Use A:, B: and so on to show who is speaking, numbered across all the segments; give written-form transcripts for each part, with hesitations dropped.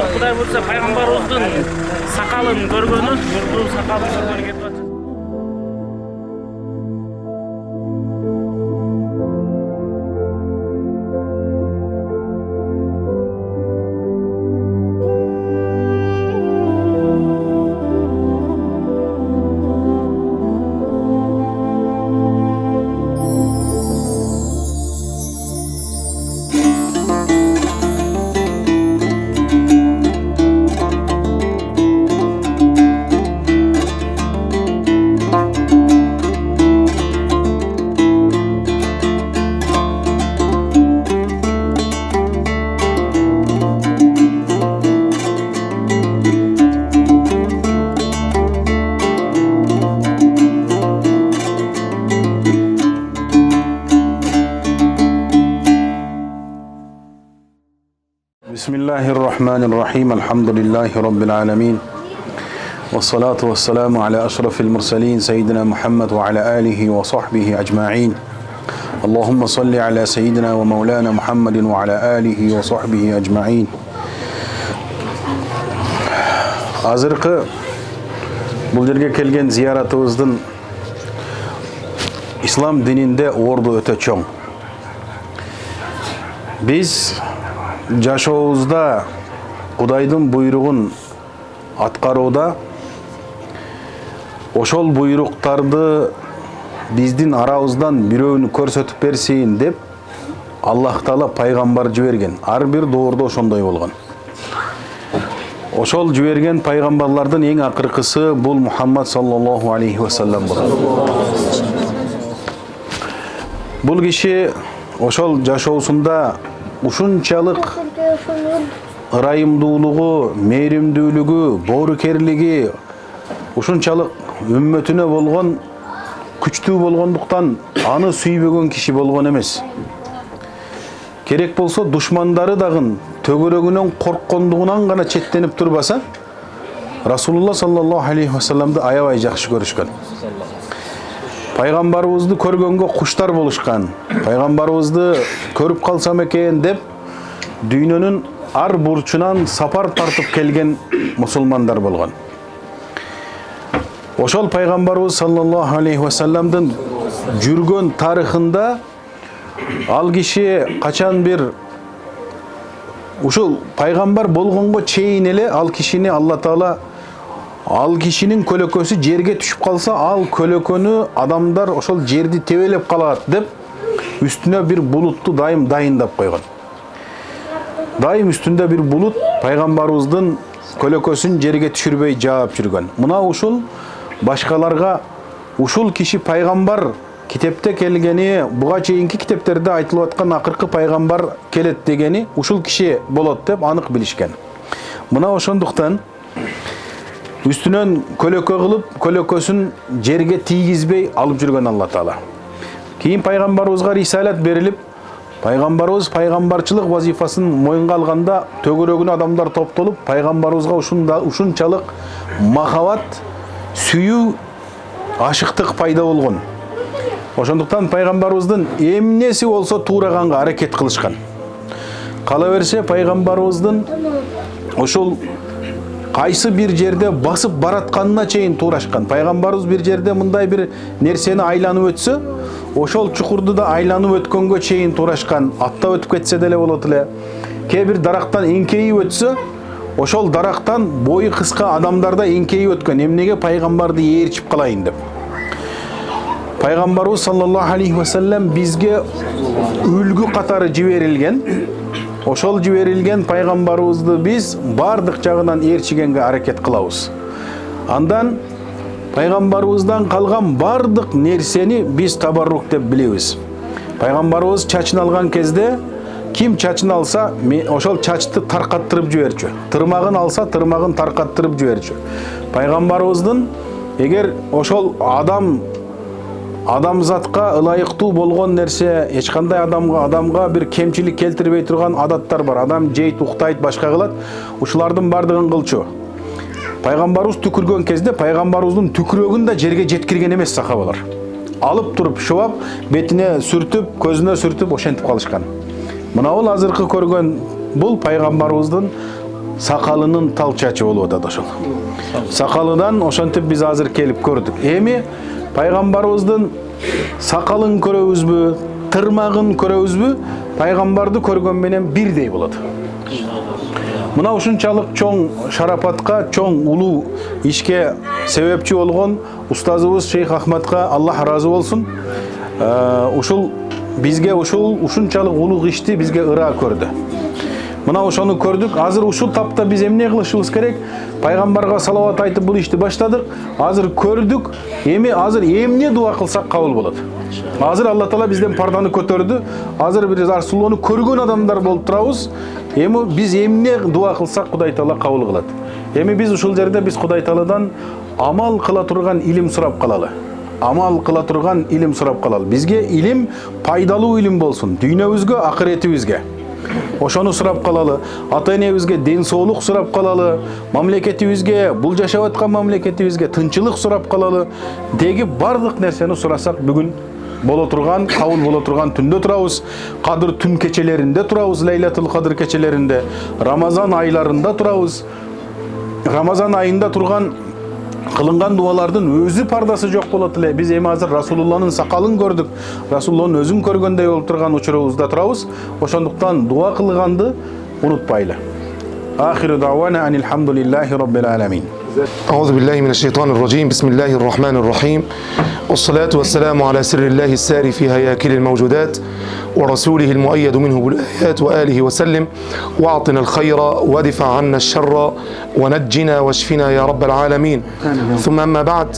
A: Құдай болса пайғамбарымыздың сақалын көргені, мұртын сақалын көргені кетіп жатыр.
B: Bismillahirrahmanirrahim. Elhamdülillahi Rabbil alemin. Vessalatu vesselamu ala aşrafil mursalin. Seyyidina Muhammed ve ala alihi ve sahbihi ecma'in. Allahümme salli ala seyyidina ve mevlana Muhammedin ve ala alihi ve sahbihi ecma'in. Azırkı bu yerge kelgen ziyaratımızın İslam dininde ordu öte çoğun. Biz жашообузда Кудайдын буйругун аткарууда ошол буйруктарды биздин арабыздан бирөөнү көрсөтүп берсин деп Аллах Таала пайгамбар жиберген. Ар бир доордо ошондой болгон. Ошол жиберген пайгамбарлардын эң акыркысы бул Мухаммад саллаллаху алейхи ва саллям болгон. Бул киши ошол жашоосунда ушунчалык ырайымдуулугу, мээримдүүлүгү, боорукерлиги ушунчалык үммөтүнө болгон күчтүү болгондуктан аны сүйбөгөн киши болгон эмес. Керек болсо душмандары дагы төгөрөгүнөн корккондугунан гана четтенип турбаса, Расулулла саллаллаху алейхи ва салламды аябай жакшы көрүшкөн. Пайгамбарыбызды көргөнгө куштар болушкан. Пайгамбарыбызды көрүп калсам экен деп дүйнөнүн ар бурчунан сапар тартып келген мусулмандар болгон. Ошол пайгамбарыбыз саллаллаху алейхи ва салламдын жүргөн тарыхында ал киши качан бир ушул пайгамбар болгонго чейин эле ал кишини Алла Таала ал кишинин көлөкөсү жерге түшүп калса, ал көлөкөнү адамдар ошол жерди тебелеп калат деп үстүнө бир булутту дайым дайындап койгон. Дайым үстүндө бир булут пайгамбарыбыздын көлөкөсүн жерге түшүрбөй жаап жүргөн. Мына ушул башкаларга ушул киши пайгамбар китепте келгени, буга чейинки китептерде айтылып аткан акыркы пайгамбар келет дегени ушул киши болот деп анык билишкен. Мына ошондуктан үстүнөн көлөкө кылып, көлөкөсүн жерге тийгизбей алып жүргөн Алла Таала. Кийин пайгамбарыбызга рисалат берилип, пайгамбарыбыз пайгамбарчылык вазифасын моюнга алганда төгөрөгүнө адамдар топтолуп, пайгамбарыбызга ушунчалык махабат, сүйүү, ашыктык пайда болгон. Ошондуктан пайгамбарыбыздын эмнеси болсо туураганга аракет кылышкан. Кала берсе пайгамбарыбыздын ошол кайсы бир жерде басып баратканына чейин туурашкан. Пайгамбарыбыз бир жерде мындай бир нерсени айланып өтсө, ошол чукурду да айланып өткөнгө чейин туурашкан. Аттап өтүп кетсе деле болот эле. Кээ бир дарактан эңкейип өтсө, ошол дарактан бою кыска адамдар да эңкейип өткөн. Эмнеге пайгамбарды ээрчип калайын деп. Пайгамбарыбыз саллаллаху алейхи ва саллям бизге үлгү катары жиберилген. Ошол жиберилген пайгамбарыбызды биз бардык жагынан ээрчигенге аракет кылабыз. Андан пайгамбарыбыздан калган бардык нерсени биз табаррук деп билебиз. Пайгамбарыбыз чачын алган кезде ким чачын алса, ошол чачты таркаттырып жиберчү. Тырмагын алса, тырмагын таркаттырып жиберчү. Пайгамбарыбыздын эгер ошол адамзатка ылайыктуу болгон нерсе, эч кандай адамга бир кемчилик келтирбей турган адаттар бар. Адам жейт, уктайт, башка кылат. Ушулардын бардыгын кылчу. Пайгамбарыбыз түкүргөн кезде пайгамбарыбыздын түкүрөгүн да жерге жеткирген эмес сахабалар. Алып туруп, шубап, бетине сүртүп, көзүнө сүртүп ошентип калышкан. Мына бул азыркы көргөн бул пайгамбарыбыздын сакалынын тал чачы болуп атат ошол. Сакалыдан ошентип биз азыр келип көрдүк. Эми пайгамбарыбыздын сакалын көрөбүзбү, тырмагын көрөбүзбү, пайгамбарды көргөн менен бирдей болот. Мына ушунчалык чоң шарапатка, чоң улуу ишке себепчи болгон устазыбыз Шейх Ахмадка Аллах разы болсун. Ушул бизге ушунчалык улуг ишти бизге ыра көрдү. Мына ошону көрдүк. Азыр ушул тапта биз эмне кылышыбыз керек? Пайгамбарга салават айтып бул ишти баштадык. Азыр көрдүк. Эми азыр эмне дуа кылсак кабыл болот. Азыр Алла Таала бизден парданы көтөрдү. Азыр бир Расулулланы көргөн адамдар болуп турабыз. Эми биз эмне дуа кылсак Кудай Таала кабыл кылат. Эми биз ушул жерде биз Кудай Тааладан амал кыла турган илим сурап калалы. Амал кыла турган илим сурап калалы. Бизге илим пайдалуу илим болсун. Дүйнөбүзгө, акыретибизге. Ошону сурап калалы. Ата-энебизге ден соолук сурап калалы. Мамлекетибизге, бул жашап аткан мамлекетибизге тынчылык сурап калалы. Деги бардык нерсени сурасак бүгүн боло турган, кабыл боло турган түндө турабыз. Кадыр түн кечелеринде турабыз, Лейлатул Кадыр кечелеринде. Рамазан айларында турабыз. Рамазан айында турган кылынган дуалардын өзү пардасы жок болот эле. Биз эми азыр Расулулланын сакалын көрдүк. Расулулланын өзүн көргөндөй болуп турган учурубузда турабыз. Ошондуктан дуа кылганды унутпайлы. Ахиру дауана анил хамдулиллахи rabbil alamin.
C: أعوذ بالله من الشيطان الرجيم بسم الله الرحمن الرحيم والصلاة والسلام على سر الله الساري في هياكل الموجودات ورسوله المؤيد منه بالآيات وآله وسلم واعطنا الخير ودفع عنا الشر ونجنا واشفنا يا رب العالمين. ثم أما بعد،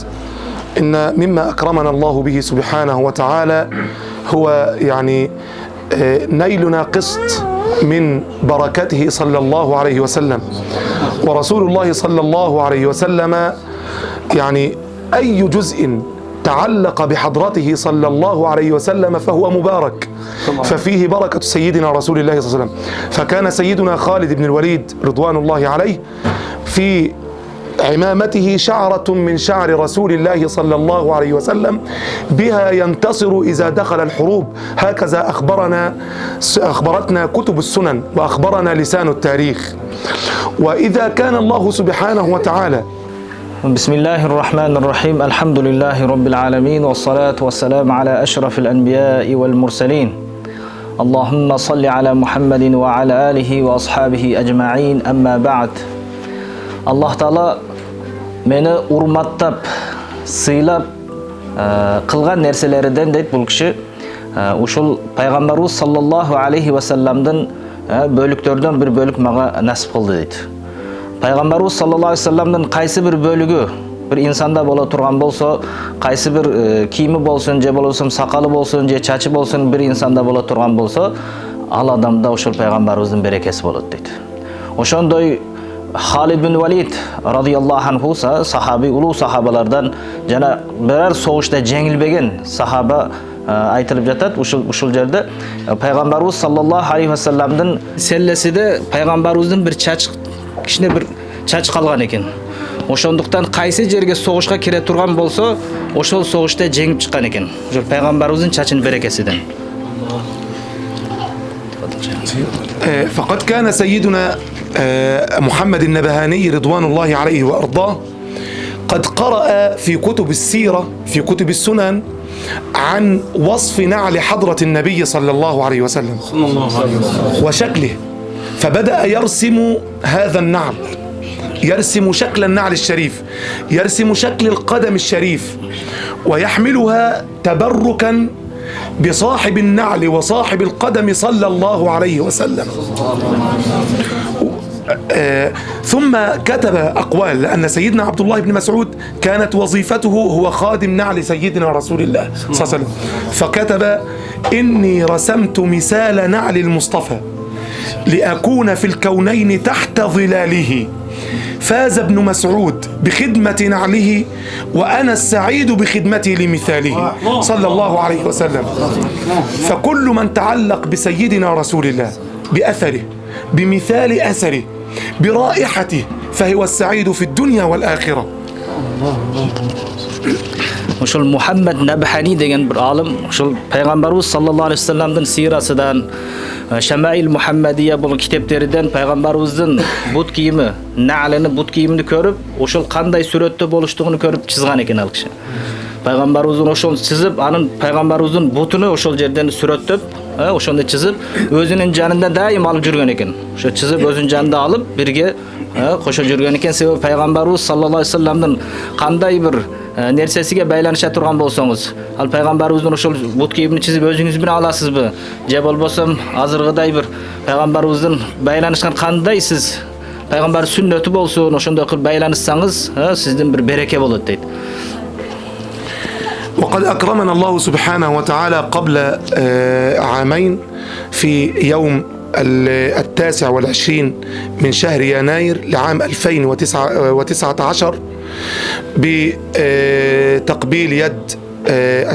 C: إن مما أكرمنا الله به سبحانه وتعالى هو نيلنا قسط من بركته صلى الله عليه وسلم. ورسول الله صلى الله عليه وسلم أي جزء تعلق بحضرته صلى الله عليه وسلم فهو مبارك، ففيه بركة سيدنا رسول الله صلى الله عليه وسلم. فكان سيدنا خالد بن الوليد رضوان الله عليه في عمامته شعرة من شعر رسول الله صلى الله عليه وسلم بها ينتصر إذا دخل الحروب. هكذا أخبرتنا كتب السنن وأخبرنا لسان التاريخ. وإذا كان الله سبحانه وتعالى
D: بسم الله الرحمن الرحيم الحمد لله رب العالمين والصلاة والسلام على أشرف الأنبياء والمرسلين اللهم صل على محمد وعلى آله وأصحابه أجمعين أما بعد. Allah Taala meni urmattap, sıylap kılgan nerselerden deyip bul kişi uşul Peygamberimiz sallallahu aleyhi ve sellem'den bölüklerden bir bölük mağa nasip kıldı deydi. Peygamberimiz sallallahu aleyhi ve sellem'den kaysı bir bölügü bir insanda bo'la turgan bo'lsa, qaysi bir kiyimi bo'lsin, je bo'lsa saqali bo'lsin, je chachi bo'lsin, bir insanda bo'la turgan bo'lsa, al odamda o'sha payg'ambarimizning berekasi bo'ladi deydi. O'shanday Xolid bin Valid radhiyallohu anhu sahabiy ulug' sahobalardan yana biror so'g'ishda jengilmagan sahaba aytilib жатат. Ушул жерде payg'ambarimiz sallallohu alayhi vasallamdan sellasida payg'ambarimizning bir kishine bir chach qolgan ekan. O'shondiqdan qaysi yerga so'g'ishga kira turgan bo'lsa, o'shol so'g'ishda jengib chiqqan ekan. O'sha payg'ambarimizning chachining berekasidan.
C: فقد كان سيدنا محمد النبهاني رضوان الله عليه وأرضاه قد قرأ في كتب السيرة في كتب السنن عن وصف نعل حضرة النبي صلى الله عليه وسلم وشكله، فبدأ يرسم هذا النعل، يرسم شكل النعل الشريف، يرسم شكل القدم الشريف، ويحملها تبركا بصاحب النعل وصاحب القدم صلى الله عليه وسلم. ثم كتب أقوال، لأن سيدنا عبد الله بن مسعود كانت وظيفته هو خادم نعل سيدنا رسول الله صلى الله عليه وسلم، فكتب: إني رسمت مثال نعل المصطفى لأكون في الكونين تحت ظلاله، فاز ابن مسعود بخدمة نعله وأنا السعيد بخدمتي لمثاله صلى الله عليه وسلم. فكل من تعلق بسيدنا رسول الله بأثره بمثال أثره برائحته فهو السعيد في الدنيا والآخرة.
D: Ошол Muhammad Nabhani degan bir olim, ошол payg'ambarimiz sallallohu alayhi vasallamning sirasidan, Shama'il Muhammadiya bo'lgan kitoblardan payg'ambarimizning but kiyimi, na'lini, but kiyimini ko'rib, ошол qanday suratda bo'lishligini ko'rib chizgan ekan al kishi. Payg'ambarimizning ошол chizib, aning payg'ambarimizning butini ошол yerdan suratlab, o'shanda chizib, o'zining janida doim olib yurgan ekan. O'sha chizib o'zining janida olib, birga qo'shib yurgan ekan. Sebab payg'ambarimiz sallallohu alayhi vasallamning qanday bir nersasiga baylanisha turgan bo'lsangiz, al payg'ambarimizning o'sha but kiyimini chizib o'zingiz bilan olasizmi? Je bo'lmasam, hozirgiday bir payg'ambarimizning baylanishgan qanday siz payg'ambar sunnati bo'lsin, o'shanda qilib baylanishsangiz, sizdan bir baraka bo'ladi deydi.
C: وقد أكرمنا الله سبحانه وتعالى قبل عامين في يوم 29 من شهر يناير لعام 2019 بتقبيل يد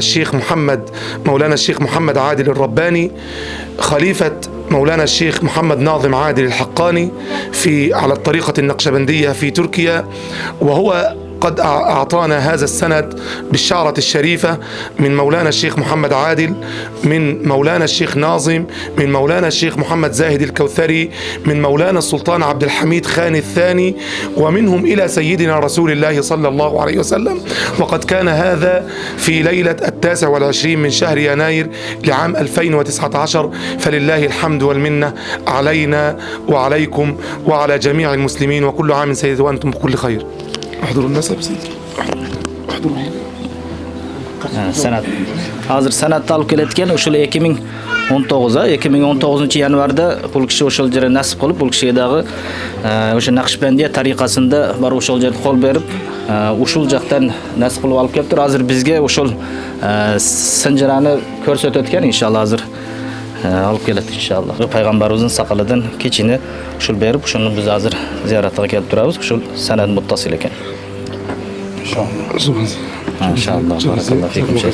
C: الشيخ محمد مولانا الشيخ محمد عادل الرباني خليفة مولانا الشيخ محمد ناظم عادل الحقاني على الطريقة النقشبندية في تركيا، وهو قد أعطانا هذا السند بالشعرة الشريفة من مولانا الشيخ محمد عادل، من مولانا الشيخ ناظم، من مولانا الشيخ محمد زاهد الكوثري، من مولانا السلطان عبد الحميد خان الثاني، ومنهم إلى سيدنا رسول الله صلى الله عليه وسلم. وقد كان هذا في ليلة 29 من شهر يناير لعام 2019، فلله الحمد والمنة علينا وعليكم وعلى جميع المسلمين، وكل عام سيد وأنتم بكل خير. احضروا النسب سيدي، احضروا.
D: Sanat. Hozir sanatda olib kelayotgan o'sha 2019-yanvarda bu kishi o'sha yerga nasib qilib, bu kishidagi o'sha Naqshbandiya tariqasida bor o'sha yerga qo'l berib, ushul joqdan nasib qilib olib kelibdi. Hozir bizga o'sha sinjirani ko'rsatayotgan, inshaalloh hozir olib keladi inshaalloh. Payg'ambarimizning saqalidan kechini ushul berib, shuni biz hozir ziyoratga kelib turamiz. Ushul sanat muttasil ekan. İnşallah. Barakallahu fikum şeyh.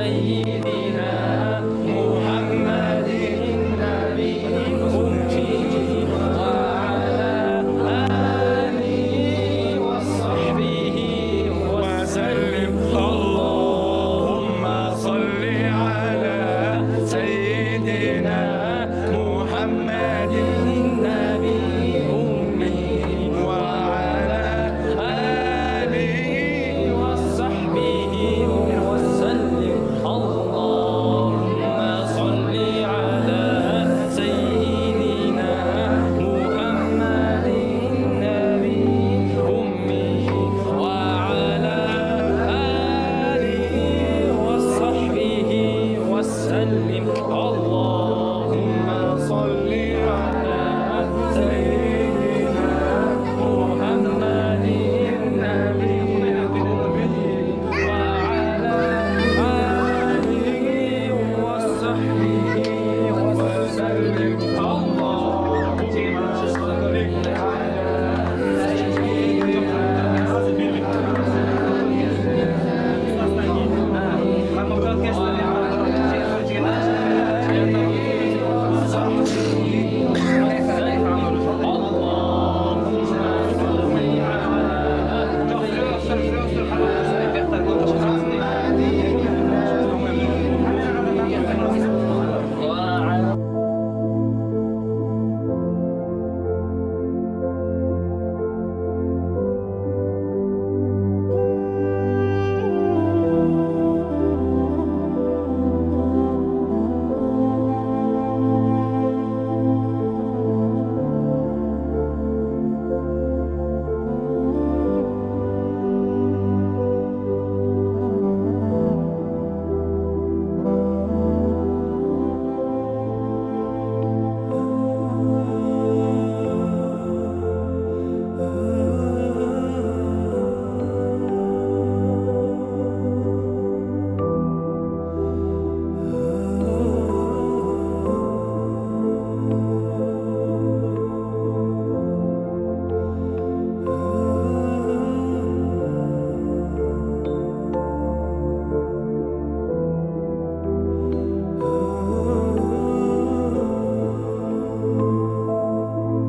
E: سيدنا محمد النبي الأمي وعلى آله وصحبه وسلم. اللهم صل على سيدنا محمد النبي الأمي وعلى آله وصحبه وسلم. اللهم صل على سيدنا محمد النبي الأمي وعلى آله وصحبه وسلم. اللهم صل على سيدنا محمد النبي الأمي وعلى آله وصحبه وسلم. اللهم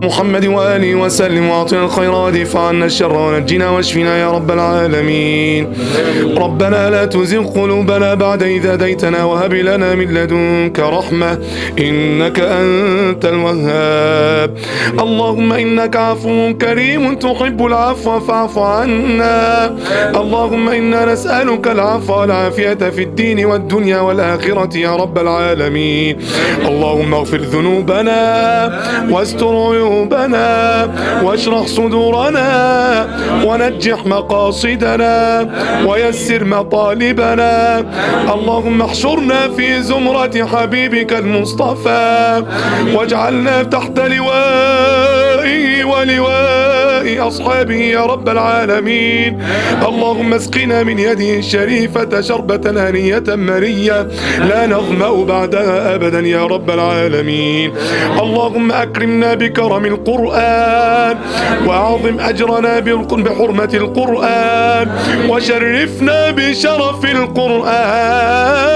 C: محمد وآله وسلم واعطنا الخير وادفع عنا الشر ونجنا واشفنا يا رب العالمين. ربنا لا تزغ قلوبنا بعد إذ هديتنا وهب لنا من لدنك رحمة إنك أنت الوهاب. اللهم إنك عفو كريم تحب العفو فاعف عنا. اللهم إنا نسألك العفو والعافية في الدين والدنيا والآخرة يا رب العالمين. اللهم اغفر ذنوبنا واستر عيوبنا واشرح صدورنا ونجح مقاصدنا ويسر مطالبنا. اللهم احشرنا في زمرة حبيبك المصطفى واجعلنا تحت لوائه ولواء أصحابه يا رب العالمين. اللهم اسقنا من يده الشريفة شربة هنية مرية لا نظمأ بعدها أبدا يا رب العالمين. اللهم أكرمنا بكرم القرآن وأعظم أجرنا بحرمة القرآن وشرفنا بشرف القرآن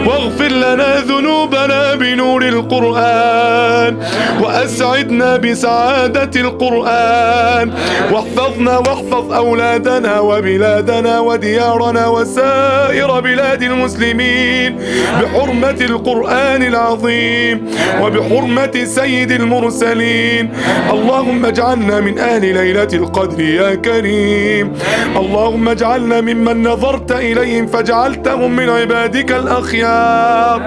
C: واغفر لنا ذنوبنا بنور القرآن وأسعدنا بسعادة القرآن واحفظنا واحفظ أولادنا وبلادنا وديارنا وسائر بلاد المسلمين بحرمة القرآن العظيم وبحرمة سيد المرسلين. اللهم اجعلنا من أهل ليلة القدر يا كريم. اللهم اجعلنا ممن نظرت إليهم فجعلتهم من عبادك الأخيار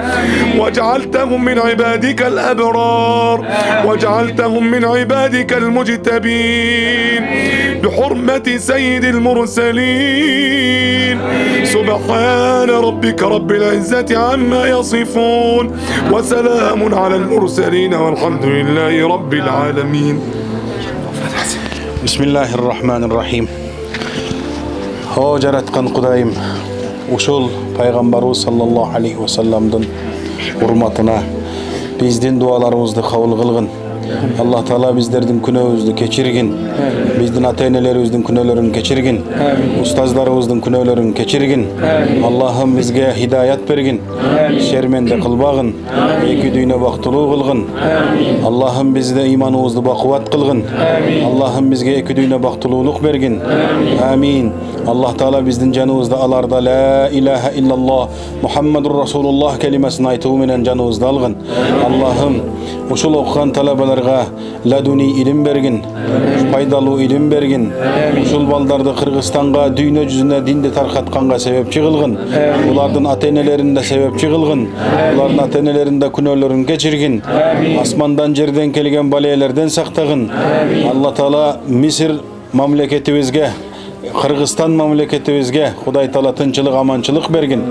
C: وجعلتهم من عبادك الأبرار وجعلتهم من عبادك المجتبين بحرمة سيد المرسلين. سبحان ربك رب العزة عما يصفون وسلام على المرسلين والحمد لله رب العالمين.
B: بسم الله الرحمن الرحيم. О жараткан Кудайым, ушул пайгамбарыбыз саллаллаху алейхи ва салламдын урматына биздин дуаларыбызды кабыл кылгын. Allah Taala bizlerden günahımızı keçirgin. Bizden ata-enelerimizden günahlarını keçirgin. Ustazlarımızdan günahlarını keçirgin. Allah'ım bizge hidayet bergin. Şermende kılbagın. Eki düğüne baktılığı kılgın. Allah'ım bizde imanımızı bakıvat kılgın. Allah'ım bizge eki düğüne baktılığılık bergin. Amin. Allah Taala bizden canımızda alarda la ilahe illallah Muhammedur Resulullah kelimesini aytığı menen canımızda algın. Allah'ım uşul okuyan talabalarga laduni ilim bergin. Faydalı ilim bergin. Uşul baldardı Kırgızstan'a, dünya yüzüne dinde tarqatqanға sebepçi kılgın. Bulardın ata-enelerinde sebepçi kılgın. Bulardın ata-enelerinde günahlarını keçirgin. Asmandan жерден kelgen balayelerden saktagın. Allah Taala Misir mamleketibizge, Kırgızstan mamleketibizge Huday Taala tınçılık, amançılık bergin.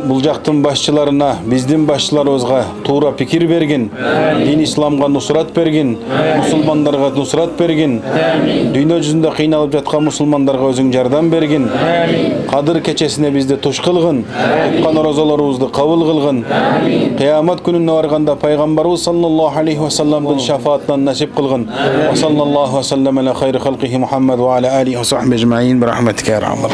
B: Bul jaktın başçılarına, bizdin başçılarımızga tuğra pikir bergin. Din İslamga nusrat bergin. Musulmanlarga nusrat bergin. Dünya yüzünde kıynalıp жатқан musulmanlarga özüň jardam bergin. Kadir keçesine bizde tuş kılgın. Tutkan rozalarımızды kabul kılgın. Kıyamet gününe varganda Peygamberimiz sallallahu aleyhi ve sellem'den şefaatından nasip kılgın. Ve sallallahu ve sellem ala hayri halqihi Muhammed ve ala alihi ve sahbihi ecma'in birahmetike ya rahmet.